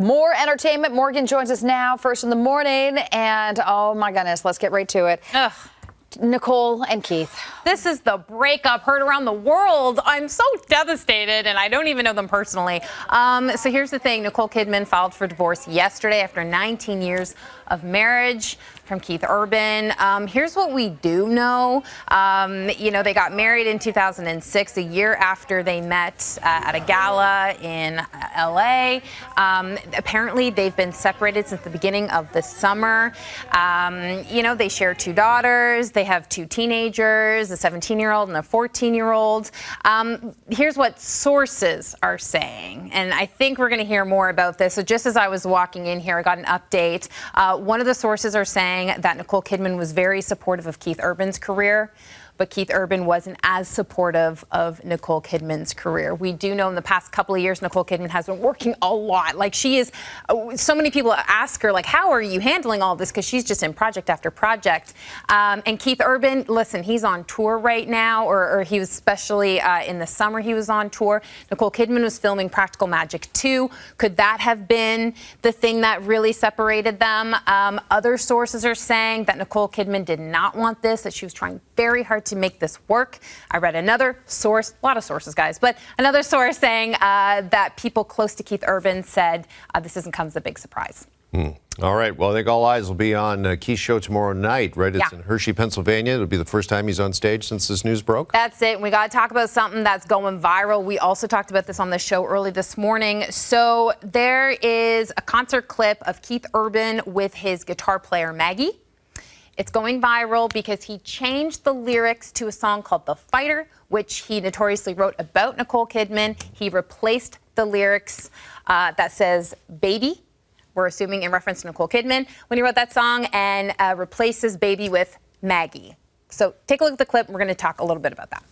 More entertainment. Morgan joins us now, first in the morning. And oh my goodness, let's get right to it. Ugh. Nicole and Keith. This is the breakup heard around the world. I'm so devastated, and I don't even know them personally. So here's the thing. Nicole Kidman filed for divorce yesterday after 19 years of marriage from Keith Urban. Here's what we do know. They got married in 2006, a year after they met at a gala in L.A. Apparently, they've been separated since the beginning of the summer. They share 2 daughters. They have 2 teenagers, a 17-year-old and a 14-year-old. Here's what sources are saying, and I think we're going to hear more about this. So just as I was walking in here, I got an update. One of the sources are saying that Nicole Kidman was very supportive of Keith Urban's career, but Keith Urban wasn't as supportive of Nicole Kidman's career. We do know in the past couple of years, Nicole Kidman has been working a lot. Like, she is, so many people ask her, like, how are you handling all this? Because she's just in project after project. And Keith Urban, listen, he's on tour right now, or he was especially in the summer, he was on tour. Nicole Kidman was filming Practical Magic 2. Could that have been the thing that really separated them? Other sources are saying that Nicole Kidman did not want this, that she was trying very hard to make this work. I read another source, a lot of sources, guys, but another source saying that people close to Keith Urban said this doesn't come as a big surprise. All right. Well, I think all eyes will be on Keith's show tomorrow night, right? It's in Hershey, Pennsylvania. It'll be the first time he's on stage since this news broke. That's it. We got to talk about something that's going viral. We also talked about this on the show early this morning. So there is a concert clip of Keith Urban with his guitar player, Maggie. It's going viral because he changed the lyrics to a song called The Fighter, which he notoriously wrote about Nicole Kidman. He replaced the lyrics that says baby, we're assuming in reference to Nicole Kidman, when he wrote that song, and replaces baby with Maggie. So take a look at the clip. We're going to talk a little bit about that.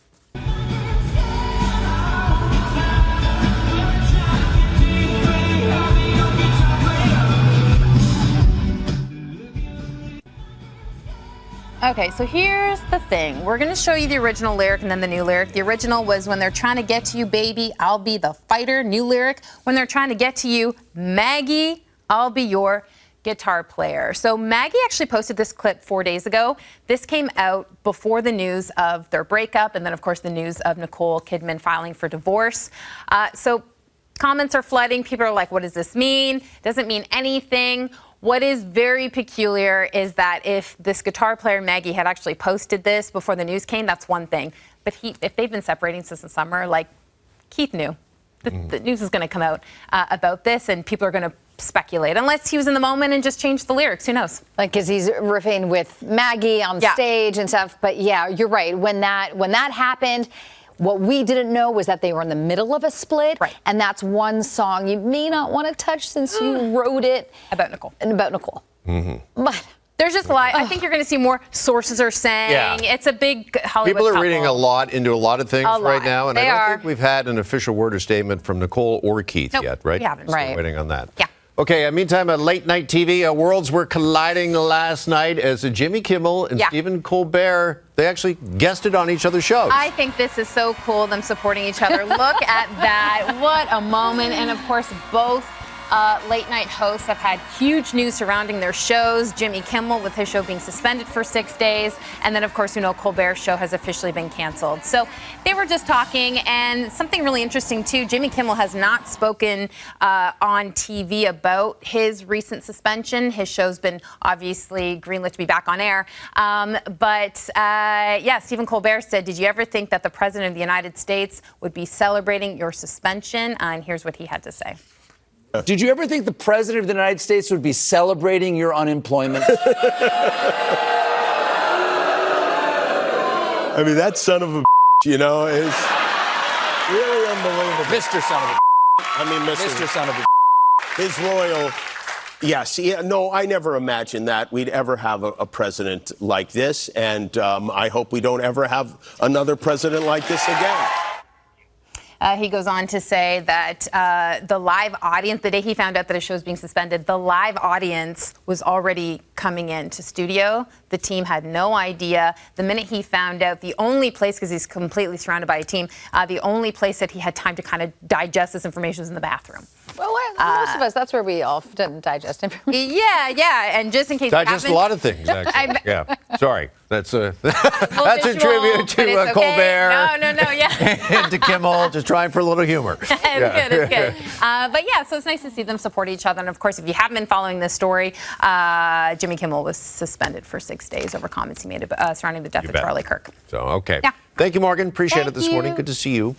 Okay, so here's the thing. We're going to show you the original lyric and then the new lyric. The original was when they're trying to get to you, baby, I'll be the fighter. New lyric, when they're trying to get to you, Maggie, I'll be your guitar player. So Maggie actually posted this clip 4 days ago. This came out before the news of their breakup and then, of course, the news of Nicole Kidman filing for divorce. So comments are flooding. People are like, what does this mean? Doesn't mean anything. What is very peculiar is that if this guitar player, Maggie, had actually posted this before the news came, that's one thing. But if they've been separating since the summer, like, Keith knew. The news is going to come out about this, and people are going to speculate. Unless he was in the moment and just changed the lyrics. Who knows? Like, because he's riffing with Maggie on stage and stuff. But, yeah, you're right. When that happened, what we didn't know was that they were in the middle of a split. Right. And that's one song you may not want to touch since you wrote it. About Nicole. But there's just a lot. I think you're going to see more sources are saying. It's a big Hollywood People are couple. reading a lot into a lot of things right now, and They I don't are. think we've had an official word or statement from Nicole or Keith yet, right? We haven't. Right. Waiting on that. Yeah. Okay, meantime, late night TV, worlds were colliding last night as Jimmy Kimmel and Stephen Colbert, they actually guested on each other's shows. I think this is so cool, them supporting each other. Look at that. What a moment. And, of course, both late-night hosts have had huge news surrounding their shows. Jimmy Kimmel with his show being suspended for 6 days. And then, of course, Colbert's show has officially been canceled. So they were just talking. And something really interesting, too, Jimmy Kimmel has not spoken on TV about his recent suspension. His show's been obviously greenlit to be back on air. Stephen Colbert said, did you ever think that the President of the United States would be celebrating your suspension? And here's what he had to say. Did you ever think the President of the United States would be celebrating your unemployment? I mean, that son of a is really unbelievable. Mr. Son of a I mean, Mr. Son of a His royal... Yes. Yeah, no, I never imagined that we'd ever have a president like this. And I hope we don't ever have another president like this again. He goes on to say that the live audience, the day he found out that his show was being suspended, the live audience was already coming into studio. The team had no idea. The minute he found out, the only place, because he's completely surrounded by a team, the only place that he had time to kind of digest this information was in the bathroom. Well, most of us, that's where we often digest information. Yeah. And just in case digest a lot of things, actually. Yeah. Sorry. That's a tribute to Colbert. No, yeah. And to Kimmel, just trying for a little humor. It's good. But yeah, so it's nice to see them support each other. And of course, if you haven't been following this story, Jimmy Kimmel was suspended for 6 days over comments he made surrounding the death of Charlie Kirk. So, okay. Yeah. Thank you, Morgan. Appreciate it this morning. Good to see you.